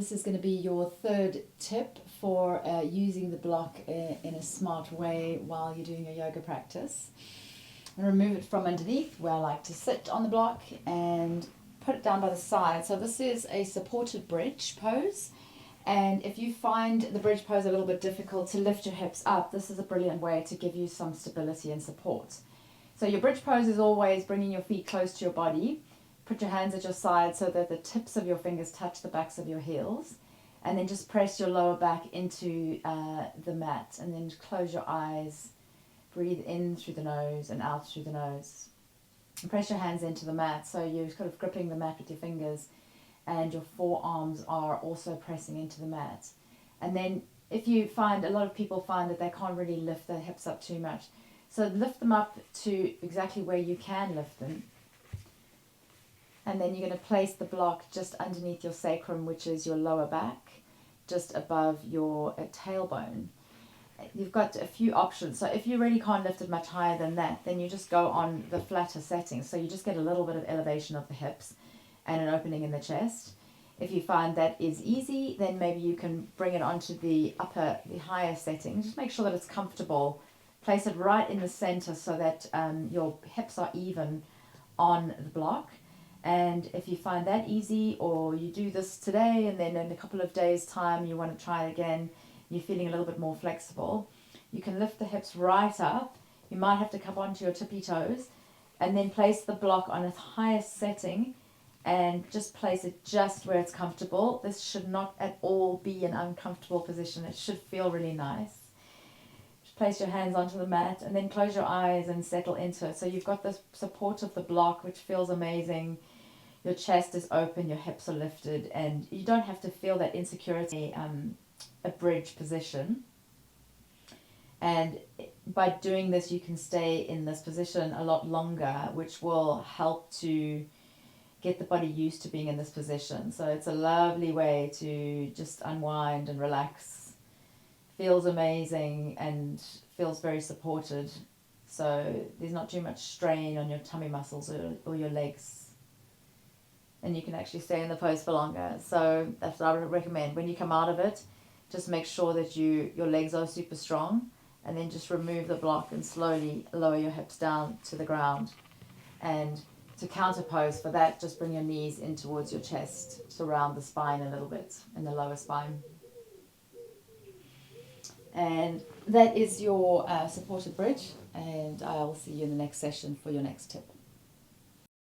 this is going to be your third tip for using the block in a smart way while you're doing your yoga practice. And remove it from underneath, where I like to sit on the block, and put it down by the side. So this is a supported bridge pose. And if you find the bridge pose a little bit difficult to lift your hips up, this is a brilliant way to give you some stability and support. So your bridge pose is always bringing your feet close to your body. Put your hands at your side so that the tips of your fingers touch the backs of your heels. And then just press your lower back into the mat. And then close your eyes. Breathe in through the nose and out through the nose. And press your hands into the mat. So you're kind of gripping the mat with your fingers. And your forearms are also pressing into the mat. And then if you find, a lot of people find that they can't really lift their hips up too much. So lift them up to exactly where you can lift them. And then you're going to place the block just underneath your sacrum, which is your lower back, just above your tailbone. You've got a few options. So if you really can't lift it much higher than that, then you just go on the flatter setting. So you just get a little bit of elevation of the hips and an opening in the chest. If you find that is easy, then maybe you can bring it onto the higher setting. Just make sure that it's comfortable. Place it right in the center so that your hips are even on the block. And if you find that easy, or you do this today and then in a couple of days' time you want to try it again, you're feeling a little bit more flexible, you can lift the hips right up. You might have to come onto your tippy toes and then place the block on its highest setting and just place it just where it's comfortable. This should not at all be an uncomfortable position. It should feel really nice. Just place your hands onto the mat and then close your eyes and settle into it. So you've got this support of the block, which feels amazing. Your chest is open, your hips are lifted, and you don't have to feel that insecurity, a bridge position. And by doing this, you can stay in this position a lot longer, which will help to get the body used to being in this position. So it's a lovely way to just unwind and relax. Feels amazing and feels very supported. So there's not too much strain on your tummy muscles or your legs. And you can actually stay in the pose for longer. So that's what I would recommend. When you come out of it, just make sure that your legs are super strong, and then just remove the block and slowly lower your hips down to the ground. And to counter pose for that, just bring your knees in towards your chest, surround the spine a little bit, in the lower spine. And that is your supported bridge, and I'll see you in the next session for your next tip.